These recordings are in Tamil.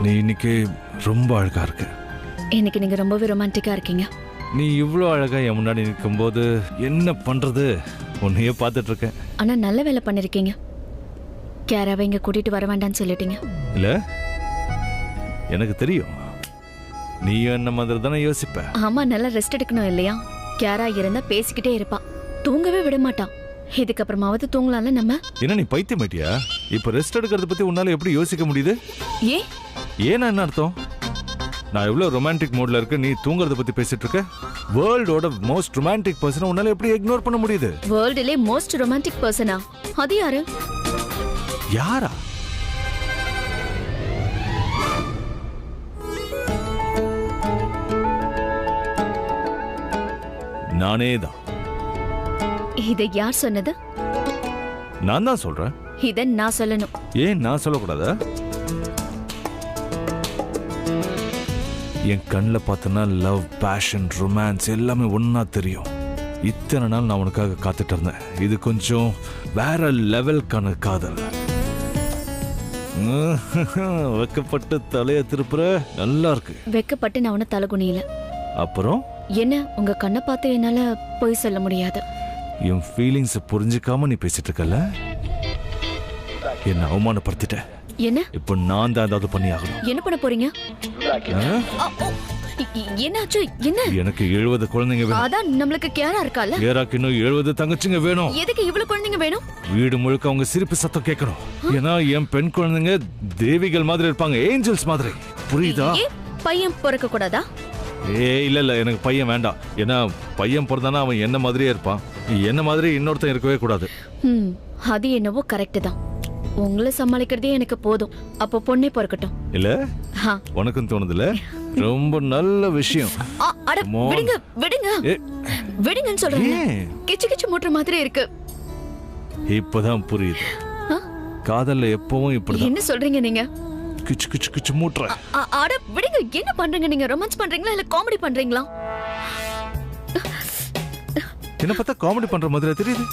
நீ இன்னைக்கு ரொம்ப அழகா இருக்க. இன்னைக்கு நீங்க ரொம்பவே ரொமான்டிக்கா இருக்கீங்க. நீ இவ்வளோ அழகா என் முன்னாடி நிற்கும்போது என்ன பண்றது உன்னையே பார்த்துட்டு இருக்கேன். ஆனா நல்ல வேலை பண்ணிருக்கீங்க. கேராவை இங்க கூட்டிட்டு வர வேண்டாம்னு சொல்லிட்டீங்க. இல்ல எனக்கு தெரியும், நீ என்ன மாதிரி தானே யோசிப்ப. ஆமா, நல்லா ரெஸ்ட் எடுக்கணும் இல்லையா? கேரா இருந்தா பேசிக்கிட்டே இருப்பான், தூங்கவே விட மாட்டான். இதுக்கப்புறமாவது தூங்கலாம்ல நம்ம. என்ன நீ பைத்தியமாட்டியா? இப்ப ரெஸ்ட் எடுக்கிறத பத்தி உன்னால எப்படி யோசிக்க முடியுது? ஏன்னா என்ன அர்த்தம்? நான் எவ்வளவு ரொமான்டிக் மோட்ல இருக்கு, நீ தூங்குறத பத்தி பேசிட்டு இருக்க. வேர்ல்டோட மோஸ்ட் ரொமான்டிக் பர்சனை உன்னால எப்படி இக்னோர் பண்ண முடியுது? வேர்ல்டுலே மோஸ்ட் ரொமான்டிக் பர்சனா? அது யாரு? யாரா? நானே தான். இதை யார் சொன்னது? நான் தான் சொல்றேன். இதை நான் சொல்லணும். ஏன் நான் சொல்லக்கூடாதா? என் கண்ணில் பார்த்தனா லவ், பேஷன், ரொமான்ஸ் எல்லாமே ஒன்னா தெரியும். இத்தனை நாள் நான் உனக்காக காத்துட்டு இருந்தேன். இது கொஞ்சம் வேற லெவல்கான காதல். வெக்கப்பட்டு தலைய திருப்புற நல்லா இருக்கு. வெக்கப்பட்டு நான் உன தலகுனியில. அப்புறம் என்ன, உங்க கண்ணை பார்த்து என்னால போய் சொல்ல முடியாது. என் ஃபீலிங்ஸ் புரிஞ்சுக்காம நீ பேசிட்டு இருக்கல, என்ன அவமானப்படுத்திட்ட. என்ன இப்போ நான் தான் ஏதாவது பண்ணி ஆகணும். என்ன பண்ண போறீங்க? என்னாச்சு? என்ன? எனக்கு 70 குழந்தைங்க வேணும். அதான் நம்மளுக்கு கேரா இருக்கால. கேராக்கு இன்னும் 70 தங்கச்சிங்க வேணும். எதுக்கு இவ்வளவு குழந்தைங்க வேணும்? வீடு முழுக்க அவங்க சிரிப்பு சத்தம் கேட்கணும். ஏன்னா என் பெண் குழந்தைங்க தேவிகள் மாதிரி இருப்பாங்க, ஏஞ்சல்ஸ் மாதிரி. புரியுதா? பையன் பிறக்க கூடாதா? இல்ல எனக்கு பையன் வேண்டாம். ஏன்னா பையன் பிறந்தானா அவன் என்ன மாதிரியே இருப்பான். என்ன மாதிரி இன்னொருத்தன் இருக்கவே கூடாது. அது என்னவோ கரெக்ட் தான். உங்களை சமாளிக்கிறதே எனக்கு போதும். அப்போ பொண்ணே பிறக்கட்டும். இல்ல உனக்கும் தோணுதுல? ரொம்ப நல்ல விஷயம். விடுங்க விடுங்க விடுங்கன்னு சொல்றேன். கிச்சு கிச்சு மூட்டுற மாதிரி இருக்கு. இப்பதான் புரியுது. காதல்ல எப்பவும் இப்படிதான். என்ன சொல்றீங்க நீங்க? கிச்சு கிச்சு கிச்சு மூட்டுற. அட விடுங்க. என்ன பண்றீங்க நீங்க? ரொமான்ஸ் பண்றீங்களா இல்ல காமெடி பண்றீங்களா? என்ன பார்த்தா காமெடி பண்ற மாதிரி தெரியுது.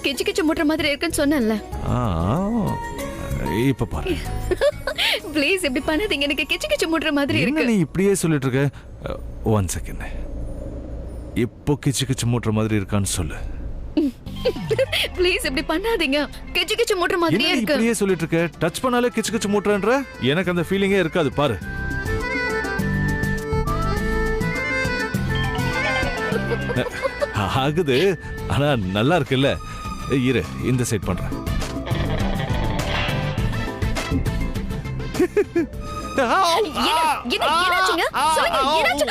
கிச்சு கிச்சு மூட்டுற மாதிரி இருக்குன்னு சொன்னேன்ல. இப்ப பாரு. ப்ளீஸ் இப்படி பண்ணாதீங்க. எனக்கு கிச்சு கிச்சு மூட்டுற மாதிரி இருக்கு. நீ இப்படியே சொல்லிட்டு இருக்க. 1 செகண்ட். இப்போ கிச்சு கிச்சு மூட்டுற மாதிரி இருக்கான்னு சொல்லு. ப்ளீஸ் இப்படி பண்ணாதீங்க. கிச்சு கிச்சு மூட்டுற மாதிரியே இருக்கு. இப்படியே சொல்லிட்டு இருக்க. டச் பண்ணாலே கிச்சு கிச்சு மூட்டுறன்ற. எனக்கு அந்த ஃபீலிங்கே இருக்காது பாரு. ஆகுது, ஆனா நல்லா இருக்குல்ல. இரு, இந்த சைட் பண்றேன். என்னாச்சுங்க? சொல்லுங்க, என்னாச்சு?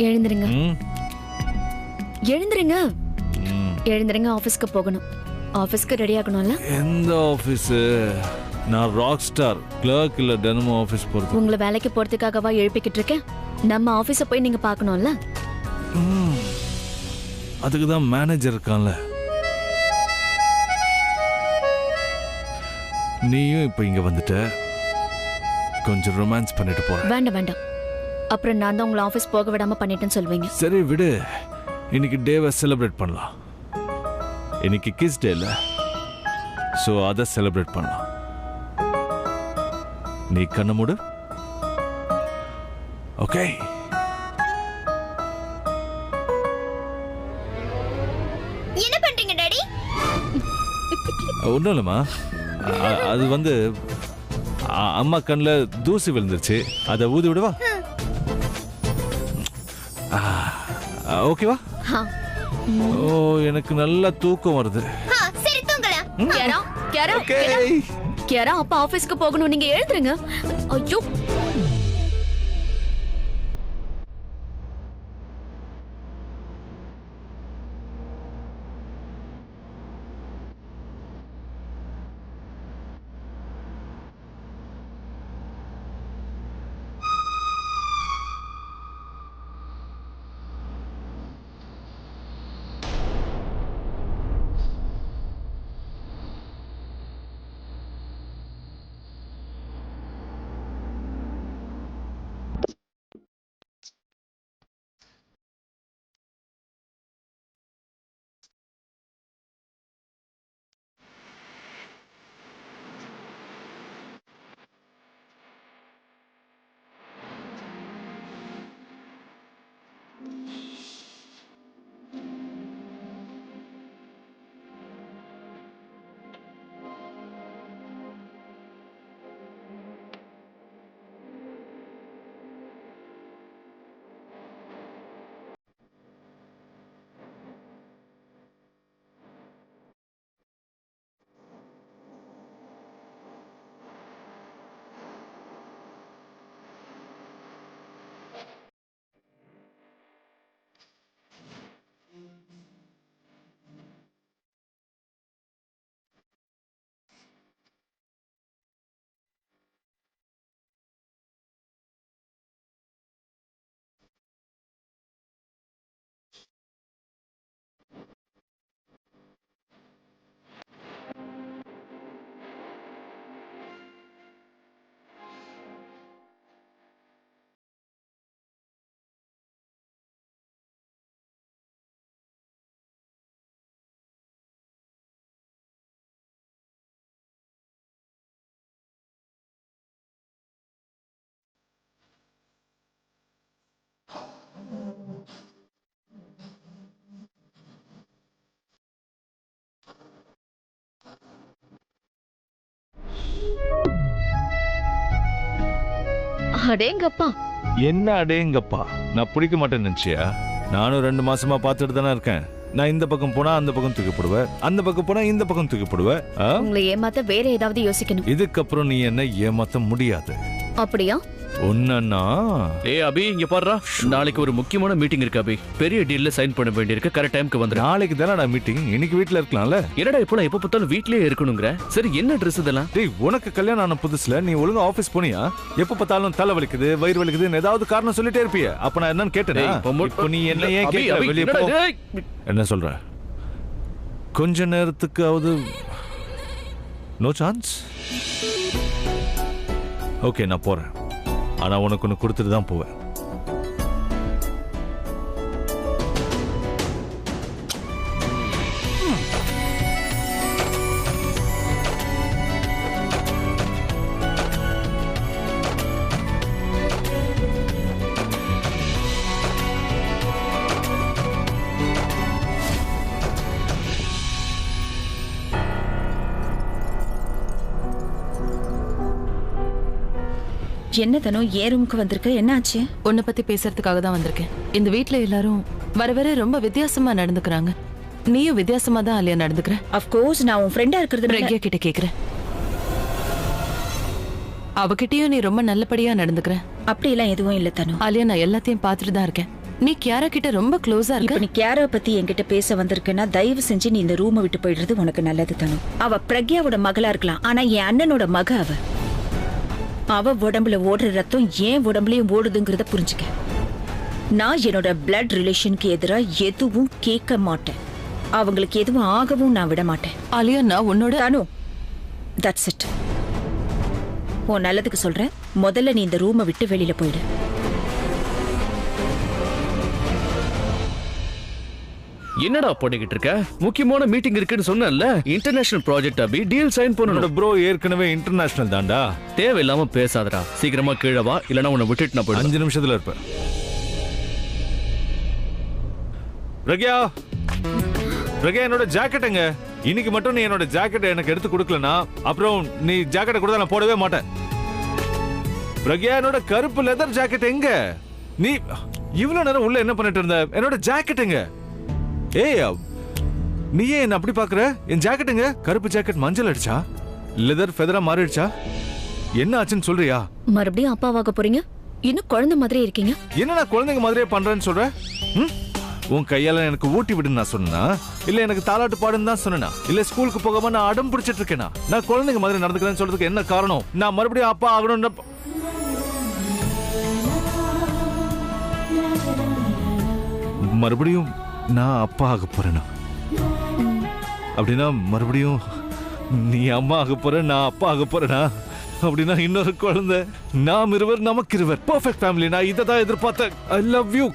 எழுந்துருங்க ம், எழுந்துருங்க ம். எழுந்துருங்க, ஆபீஸ்க்கு போகணும். ஆபீஸ்க்கு ரெடி ஆகணும்ல. எந்த ஆபீஸ்? நான் ராக் ஸ்டார் கிளர்க் இல்ல தினமும் ஆபீஸ் போறது. உங்களை வேலைக்கு போறதுக்காகவா எழுப்பிக்கிட்டு இருக்கேன்? நம்ம ஆபீஸ போய் நீங்க பார்க்கணும்ல. அதுக்கு தான் மேனேஜர் இருக்கான்ல. நீயும் இப்ப இங்க வந்துட்ட, கொஞ்சம் ரொமான்ஸ் பண்ணிட்டு போற. வேண்டாம் வேண்டாம், அப்புறம் நான் தான் உங்களை ஆபீஸ் போக விடாம பண்ணிட்டேன்னு சொல்வீங்க. சரி விடு, இன்னைக்கு டேவை செலிப்ரேட் பண்ணலாம். இன்னைக்கு கிஸ் டே இல்ல, சோ அதை செலிப்ரேட் பண்ணலாம். நீ கண்ண மூடு. ஓகே? என்ன பண்றீங்க டாடி? ஒன்றும் இல்லைம்மா, அது வந்து அம்மா கண்ணில் தூசி விழுந்துருச்சு, அதை ஊதி விடுவா. ஓகேவா? ஓ, எனக்கு நல்லா தூக்கம் வருது. சரி தூங்கலாம். கேரா கேரா ஓகே. கேரா, அப்பா ஆபீஸ்க்கு போகணும், நீங்க எழுந்துருங்க. ஐயோ, அடேங்கப்பா. என்ன அடேங்கப்பா? நான் பிடிக்க மாட்டேன்னு நினைச்சியா? நானும் 2 மாசமா பார்த்துட்டு தானே இருக்கேன். நான் இந்த பக்கம் போனா அந்த பக்கம் தூக்கி போடுவேன், அந்த பக்கம் போனா இந்த பக்கம் தூக்கி போடுவேன். உங்களை ஏமாத்த வேற ஏதாவது யோசிக்கணும். இதுக்கப்புறம் நீ என்ன ஏமாத்த முடியாது. அப்படியா? ஒன்னா அபி, இங்க பாருடா, நாளைக்கு ஒரு முக்கியமான மீட்டிங் இருக்கு அபி. பெரிய டீல்ல சைன் பண்ண வேண்டியிருக்கு. கரெக்ட் டைம்க்கு வந்துரு. நாளைக்கு தானடா மீட்டிங், இன்னைக்கு வீட்ல இருக்கலாம்ல. என்னடா இப்போலாம் எப்ப பார்த்தாலும் வீட்லயே இருக்கணுங்கற? சரி, என்ன ட்ரெஸ் இதெல்லாம்? டேய், உனக்கு கல்யாணம் ஆன புதுசுல நீ ஒழுங்கா ஆபீஸ் போனியா? எப்ப பார்த்தாலும் தலை வலிக்குது, வயிறு வலிக்குதுன்னு ஏதாவது காரணம் சொல்லிட்டே இருப்பிய. அப்ப நான் என்னன்னு கேட்டேனா? இப்போ நீ என்ன ஏன் கேட்கற? வெளிய போ. என்ன சொல்ற? கொஞ்ச நேரத்துக்காவது நோ சான்ஸ்? ஓகே, நான் போறேன். ஆனா உனக்கு ஒன்று கொடுத்துட்டு தான் போவேன். என்ன தனோ ஏன் ரூமுக்கு வந்திருக்க, என்ன ஆச்சு? உன்னை பத்தி பேசுறதுக்காக தான் வந்திருக்கேன். இந்த வீட்ல எல்லாரும் வர வர ரொம்ப வித்தியாசமா நடந்துக்கிறாங்க. நீயும் வித்தியாசமா தான் ஆலியா நடந்துக்கிற. ஆஃப் கோர்ஸ் நான் உன் ஃப்ரெண்டா இருக்கிறது. பிரக்யா கிட்ட கேக்குறேன், அவகிட்டயும் நீ ரொம்ப நல்லபடியா நடந்துக்கிற. அப்படியெல்லாம் எதுவும் இல்ல தனு. ஆலியா, நான் எல்லாத்தையும் பார்த்துட்டு தான் இருக்கேன். நீ கியாரா கிட்ட ரொம்ப க்ளோஸா இப்ப இருக்க. நீ கியாரா பத்தி என்கிட்ட பேச வந்திருக்கேன்னா தயவு செஞ்சு நீ இந்த ரூமை விட்டு போயிடுறது உனக்கு நல்லது தனு. அவ பிரக்யாவோட மகளா இருக்கலாம், ஆனா என் அண்ணனோட மக அவ. அவ உடம்புல ஓடுற ரத்தம் ஏன் உடம்புலயும் ஓடுதுங்கிறத புரிஞ்சுக்க. நான் என்னோட பிளட் ரிலேஷனுக்கு எதிரா எதுவும் கேட்க மாட்டேன். அவங்களுக்கு எதுவும் ஆகவும் நான் விட மாட்டேன். ஆலியா, நான் உன்னோட தனு, தட்ஸ் இட். உன் நல்லதுக்கு சொல்றேன், முதல்ல நீ இந்த ரூமை விட்டு வெளியில போயிடு. என்னடா பண்ணிக்கிட்டு இருக்க? முக்கியமான மீட்டிங் இருக்குன்னு சொன்னேன்ல. இன்டர்நேஷனல் ப்ராஜெக்ட் அபி, டீல் சைன் பண்ணணும். ப்ரோ ஏற்கனவே இன்டர்நேஷனல் தான்டா. தேவையில்லாம பேசாதடா. சீக்கிரமா கீழே வா, இல்லனா உன்னை விட்டுட்டு நான் போயிடுவேன். 5 நிமிஷத்துல இருப்பேன். பிரக்யா, பிரக்யா, என்னோட ஜாக்கெட் எங்க? இன்னைக்கு மட்டும் நீ என்னோட ஜாக்கெட் எனக்கு எடுத்து கொடுக்கலனா அப்புறம் நீ ஜாக்கெட் கொடுத்தா நான் போடவே மாட்டேன். பிரக்யா, என்னோட கருப்பு லெதர் ஜாக்கெட் எங்க? நீ இவ்வளவு நேரம் உள்ள என்ன பண்ணிட்டு இருந்த? என்னோட ஜாக்கெட் எங்க? ஏய், நீ ஏன் என்ன அப்படி பாக்குற? என் ஜாக்கெட் எங்க? கருப்பு ஜாக்கெட் மஞ்சள் அடிச்சா? லெதர் ஃபெதரா மாறிடுச்சா? என்ன ஆச்சுன்னு சொல்றியா? மறுபடியும் அப்பாவாக போறீங்க? இன்னும் குழந்தை மாதிரி இருக்கீங்க. என்ன நான் குழந்தைங்க மாதிரியே பண்றேன்னு சொல்ற? உன் கையால எனக்கு ஊட்டி விடுன்னு நான் சொன்னா, இல்ல எனக்கு தாலாட்டு பாடுன்னு தான் சொன்னா, இல்ல ஸ்கூலுக்கு போகாம நான் அடம் பிடிச்சிட்டு இருக்கேனா? நான் குழந்தைங்க மாதிரி நடந்துக்கிறேன்னு சொல்றதுக்கு என்ன காரணம்? நான் மறுபடியும் அப்பா ஆகணும்னு மறுபடியும் நான் அப்பா ஆக போறேனா? அப்படின்னா மறுபடியும் நீ அம்மா ஆக போற, நான் அப்பா ஆக போறேனா? அப்படின்னா இன்னொரு குழந்தை, நாம் இருவர் நமக்கு இருவர், பெர்ஃபெக்ட் ஃபேமிலி. நான் இதை தான் எதிர்பார்த்தேன். I love you,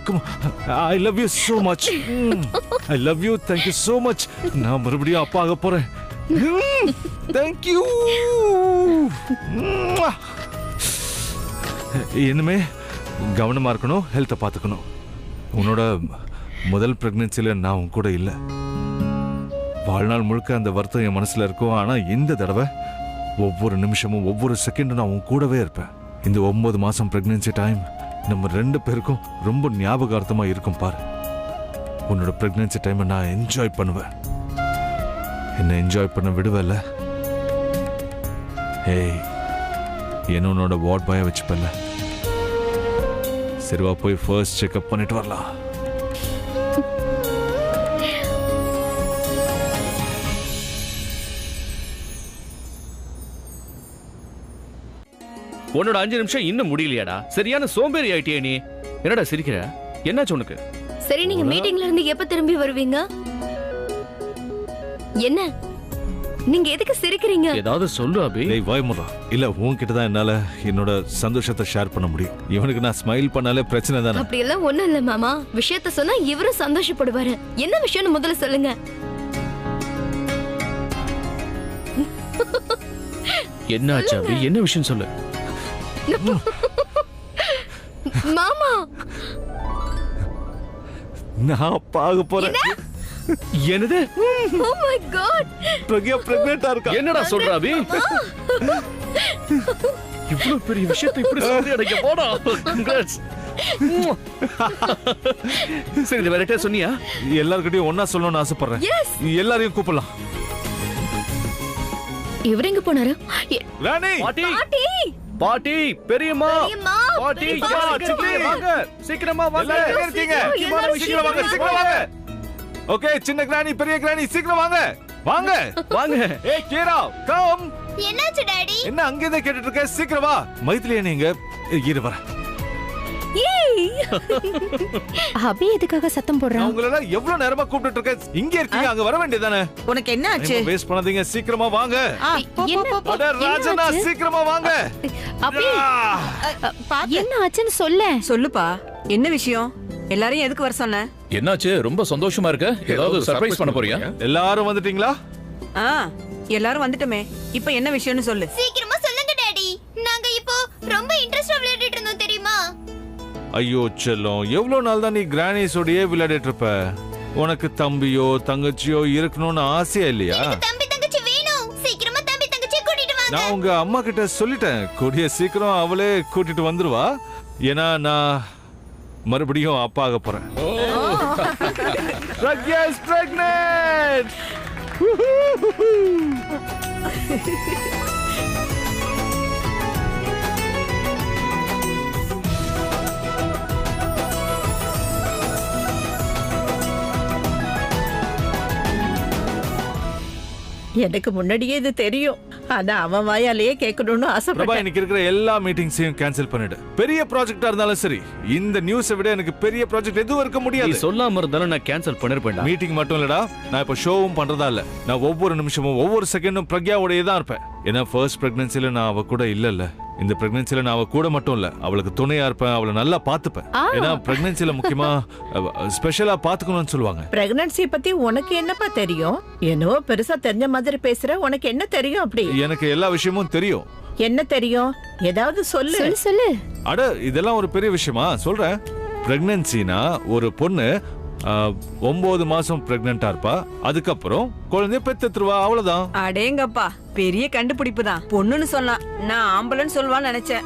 I love you so much. I love you, thank you so much. நான் மறுபடியும் அப்பா ஆக போறேன். thank you. இனிமே கவனமா இருக்கணும், ஹெல்த்தை பார்த்துக்கணும். உன்னோட முதல் பிரெக்னன்சில நான் உன் கூட இல்லை. வாழ்நாள் முழுக்க அந்த வருத்தம் என் மனசுல இருக்கும். ஆனா இந்த தடவை ஒவ்வொரு நிமிஷமும் ஒவ்வொரு செகண்டும் நான் உன் கூடவே இருப்பேன். இந்த 9 மாசம் பிரெக்னன்சி டைம் நம்ம 2 பேருக்கும் ரொம்ப ஞாபகார்த்தமா இருக்கும். பாரு, உன்னோட பிரெக்னன்சி டைமை நான் என்ஜாய் பண்ணுவேன். என்ன என்ஜாய் பண்ண விடுவல்ல? ஏய், என்ன உன்னோட வார்ட் பாய வச்சுப்பல்ல? சரிவா, போய் ஃபர்ஸ்ட் செக்அப் பண்ணிட்டு வரலாம். உன்னோட 5 நிமிஷம் இன்னும் முடியலையாடா? சரியான சோம்பேறி ஆயிட்டியே நீ. என்னடா சிரிக்கிற? என்னாச்சு உனக்கு? சரி, நீங்க மீட்டிங்ல இருந்து எப்ப திரும்பி வருவீங்க? என்ன நீங்க எதுக்கு சிரிக்கிறீங்க? ஏதாவது சொல்லு அபி. டேய் வாய்முறா, இல்ல உன்கிட்ட தான் என்னால என்னோட சந்தோஷத்தை ஷேர் பண்ண முடியும். இவனுக்கு நான் ஸ்மைல் பண்ணாலே பிரச்சனை தானே. அப்படி எல்லாம் ஒண்ணும் இல்ல மாமா. விஷயத்த சொன்னா இவரும் சந்தோஷப்படுவாரு. என்ன விஷயம்னு முதல்ல சொல்லுங்க. என்னாச்சு அபி? என்ன விஷயம் சொல்லு. மாமா, நான் அப்பா ஆக போறேன். என்னது? oh my god, பிரக்யா பிரெக்னன்ட்டா இருக்கா. என்னடா சொல்ற அபி? இவ்வளவு பெரிய விஷயத்தை இப்படி சொல்லி அடைக்க போடா. Congrats. சரி, இது வேறட்டே சொன்னியா? எல்லார்கிட்டயும் ஒன்னா சொல்லணும்னு ஆசைப்படுறேன். எல்லாரையும் கூப்பிடலாம். இவரு எங்க போனாரு? ராணி, பாட்டி, பாட்டி, பாட்டி, பெரியம்மா, பெரியம்மா, பாட்டி, பெரியப்பா, சீக்கிரம் வாங்க, சீக்கிரமா வாங்க. எல்லாரும் எங்க இருக்கீங்க? சீக்கிரம் வாங்க, சீக்கிரம் வாங்க. ஓகே, சின்ன கிராணி, பெரிய கிராணி, சீக்கிரம் வாங்க, வாங்க, வாங்க. ஏய் கீரா, கம். என்னாச்சு டாடி? என்ன அங்க இருந்து கேட்டுட்டு இருக்க? சீக்கிரம் வா. மைத்திலியா, நீங்க இரு வர. அபி எதுக்காக சத்தம் போடுறான்? நான் உங்கள எவ்வளவு நேரமா கூப்பிட்டுட்டு இருக்கேன். இங்க இருக்கீங்க, அங்க வர வேண்டியதானே? உனக்கு என்ன ஆச்சு? வேஸ்ட் பண்ணாதீங்க, சீக்கிரமா வாங்க. அட ராஜனா, சீக்கிரமா வாங்க. அபி, என்ன ஆச்சுன்னு சொல்ல. சொல்லுப்பா, என்ன விஷயம்? எல்லாரையும் எதுக்கு வர சொன்ன? என்னாச்சு? ரொம்ப சந்தோஷமா இருக்க. ஏதாவது சர்ப்ரைஸ் பண்ண போறியா? எல்லாரும் வந்துட்டீங்களா? எல்லாரும் வந்துட்டோமே. இப்போ என்ன விஷயம்னு சொல்லு. சீக்கிரமா சொல்லுங்க டாடி. நாங்க இப்போ ரொம்ப இன்ட்ரெஸ்டா விளையாடிட்டு இருந்தோம் தெரியுமா? ஐயோ செல்லம், எவ்வளவு நாள் தான் நீ கிரானிஸோடயே விளையாடிட்டு இருப்ப? உனக்கு தம்பியோ தங்கச்சியோ இருக்கணும்னு ஆசையா இல்லையா? தம்பி தங்கச்சி வேணும். சீக்கிரமா தம்பி தங்கச்சி கூட்டிட்டு நான் உங்க அம்மா கிட்ட சொல்லிட்டேன், கூடிய சீக்கிரம் அவளே கூட்டிட்டு வந்துருவா. ஏன்னா நான் மறுபடியும் அப்பா ஆக போறேன். Pragya is pregnant. எனக்கு முன்னாடியே இது தெரியும். ஆனா அவன் வாயாலேயே கேட்கணும்னு பிரபா, ஆசைப்பட்டேன். இன்னைக்கு இருக்கிற எல்லா மீட்டிங்ஸையும் கேன்சல் பண்ணிடு. பெரிய ப்ராஜெக்டா இருந்தாலும் சரி, இந்த நியூஸை விட எனக்கு பெரிய ப்ராஜெக்ட் எதுவும் இருக்க நீ முடியாது. சொல்லாம இருந்தாலும் நான் கேன்சல் பண்ணிருப்பேன்டா. மீட்டிங் மட்டும் இல்லடா, நான் இப்ப ஷோவும் பண்றதா இல்ல. நான் ஒவ்வொரு நிமிஷமும் ஒவ்வொரு செகண்டும் பிரக்யாவோடயே தான் இருப்பேன். ஏன்னா ஃபர்ஸ்ட் பிரெக்னன்சில நான் அவ கூட இல்ல. இந்த பிரெக்னன்சில நான் அவ கூட மட்டும் இல்ல, அவளுக்கு துணையா இருப்பேன், அவளை நல்லா பாத்துப்பேன். ஏன்னா பிரெக்னன்சில முக்கியமா ஸ்பெஷலா பாத்துக்கணும்னு சொல்லுவாங்க. பிரெக்னன்சி பத்தி உனக்கு என்னப்பா தெரியும்? என்னவோ பெருசா தெரிஞ்ச மாதிரி பேசுற. உனக்கு என்ன தெரியும்? அப்படி எனக்கு எல்லா விஷயமும் தெரியும். என்ன தெரியும்? ஏதாவது சொல்லு. சொல்லு. அட, இதெல்லாம் ஒரு பெரிய விஷயமா? சொல்றேன். பிரெக்னன்சினா ஒரு பொண்ணு 9 மாசம் பிரெக்னெண்டா இருப்பா, அதுக்கப்புறம் குழந்தைய பெத்துருவா, அவ்வளவுதான். அடேங்கப்பா, பெரிய கண்டுபிடிப்பு தான். பொண்ணுன்னு சொன்னா நான் ஆம்பளைன்னு சொல்வான்னு நினைச்சேன்.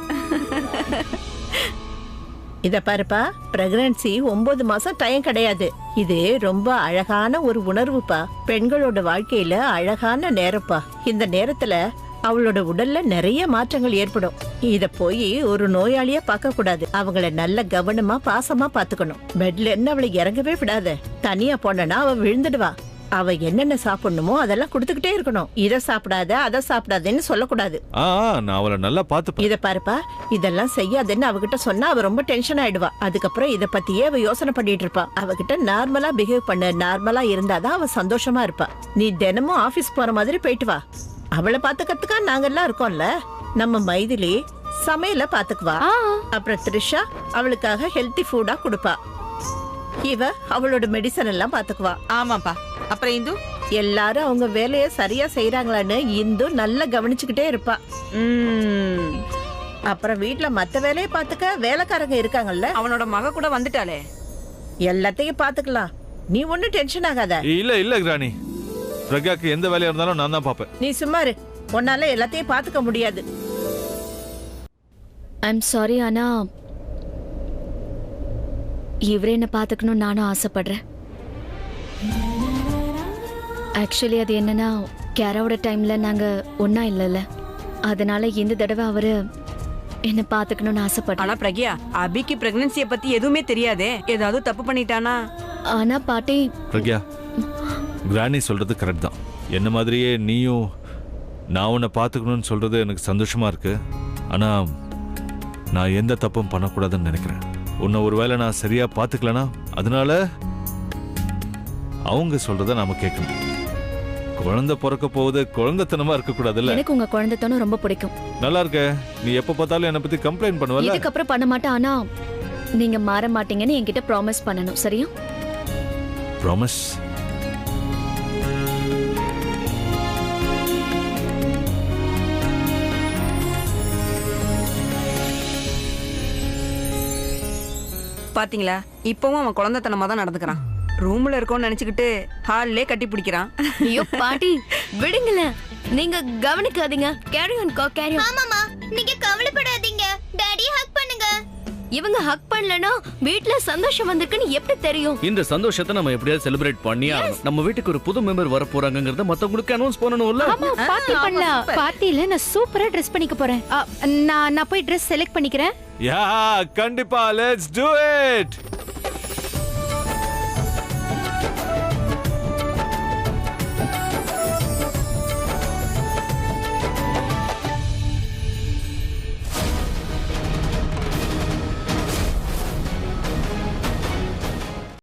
இத பாருப்பா, பிரெக்னன்சி 9 மாசம் டைம் கிடையாது. இது ரொம்ப அழகான ஒரு உணர்வுப்பா. பெண்களோட வாழ்க்கையில அழகான நேரப்பா. இந்த நேரத்துல அவளோட உடல்ல நிறைய மாற்றங்கள் ஏற்படும். இத போய் ஒரு நோயாளியா பார்க்க கூடாது. அவங்கள நல்ல கவனமா பாசமா பாத்துக்கணும். பெட்ல இருந்து அவளை இறங்கவே விடாத. தனியா போனா அவ விழுந்துடுவா. அவ என்னென்ன சாப்பிடணுமோ அதெல்லாம் கொடுத்துக்கிட்டே இருக்கணும். இத சாப்பிடாத அதை சாப்பிடாதேன்னு சொல்லக்கூடாது. நான் அவளை நல்லா பாத்துப்பேன். இத பாருப்பா, இதெல்லாம் செய்யாதுன்னு அவகிட்ட சொன்னா அவ ரொம்ப டென்ஷன் ஆயிடுவா. அதுக்கப்புறம் இத பத்தியே அவ யோசனை பண்ணிட்டு இருப்பா. அவகிட்ட நார்மலா பிஹேவ் பண்ணு. நார்மலா இருந்தாதான் அவ சந்தோஷமா இருப்பா. நீ தினமும் ஆபீஸ் போற மாதிரி போயிட்டு வா. அவளை பாத்துக்கிறதுக்கா நாங்கெல்லாம் இருக்கோம்ல. நம்ம மைதிலி சமையல பாத்துக்குவா. அப்புறம் த்ரிஷா அவளுக்காக ஹெல்தி ஃபுட்டா கொடுப்பா. இவ அவளோட மெடிசன் எல்லாம் பாத்துக்குவா. ஆமாப்பா. அப்புறம் இந்து எல்லாரும் அவங்க வேலையை சரியா செய்யறாங்களான்னு இந்து நல்லா கவனிச்சுக்கிட்டே இருப்பா. அப்புறம் வீட்டுல மத்த வேலையை பாத்துக்க வேலைக்காரங்க இருக்காங்கல்ல. அவனோட மக கூட வந்துட்டாளே. எல்லாத்தையும் பாத்துக்கலாம். நீ ஒன்னும் டென்ஷன் ஆகாத. இல்ல கிராணி, பிரக்யாக்கு எந்த வேலையா இருந்தாலும் நான் தான் பாப்பேன். நீ சும்மா இரு. உன்னால எல்லாத்தையும் பாத்துக்க முடியாது. ஐம் சாரி, ஆனா இவரே என்ன பாத்துக்கணும் நானும் ஆசைப்படுறேன். ஆக்சுவலி அது என்னன்னா, கேராவோட டைம்ல நாங்க ஒன்னா இல்லைல்ல, அதனால இந்த தடவை அவரு என்ன பாத்துக்கணும்னு ஆசைப்படுறேன். ஆனா பிரக்யா, அபிக்கு பிரெக்னன்சிய பத்தி எதுவுமே தெரியாதே. ஏதாவது தப்பு பண்ணிட்டானா? ஆனா பாட்டி, பிரக்யா, கிராணி சொல்றது கரெக்ட் தான். என்ன மாதிரியே நீயும் நான் உன்னை பாத்துக்கணும்னு சொல்றது எனக்கு சந்தோஷமா இருக்கு. ஆனா நான் எந்த தப்பும் பண்ணக்கூடாதுன்னு நினைக்கிறேன். உன்னை ஒருவேளை நான் சரியா பாத்துக்கலனா, அதனால அவங்க சொல்றத நாம கேட்கணும். குழந்தை பிறக்க போகுது, குழந்தைத்தனமா இருக்க கூடாதுல்ல. எனக்கு உங்க குழந்தைத்தனம் ரொம்ப பிடிக்கும். நல்லா இருக்க. நீ எப்ப பார்த்தாலும் என்ன பத்தி கம்ப்ளைண்ட் பண்ணுவல. இதுக்கப்புறம் பண்ண மாட்டேன். ஆனா நீங்க மாற மாட்டீங்கன்னு என்கிட்ட ப்ராமிஸ் பண்ணணும், சரியா? ப்ராமிஸ். பாத்தீங்களா, இப்பவும் அவன் குழந்தைத்தனமா தான் நடந்துக்கிறான். ரூம்ல இருக்கோன்னு நினைச்சுக்கிட்டு ஹால்லே கட்டி பிடிக்கிறான். ஐயோ பாட்டி, விடுங்களேன். நீங்க கவனிக்காதீங்க. Carry on go, carry on. ஆமாமா, நீங்க கவலைப்படாதீங்க. டாடி ஹக் பண்ணுங்க. இவங்க ஹக் பண்ணலனா வீட்ல சந்தோஷம் வந்திருக்குன்னு எப்படி தெரியும்? இந்த சந்தோஷத்தை நம்ம எப்படியாவது செலிப்ரேட் பண்ணி ஆகணும். நம்ம வீட்டுக்கு ஒரு புது மெம்பர் வர போறாங்கங்கறத மத்தவங்களுக்கு அனௌன்ஸ் பண்ணணும்ல. ஆமா, பார்ட்டி பண்ணலாம். பார்ட்டில நான் சூப்பரா Dress பண்ணிக்க போறேன். நான் போய் Dress செலக்ட் பண்ணிக்கிறேன். யா, கண்டிப்பா, லெட்ஸ் டு இட்.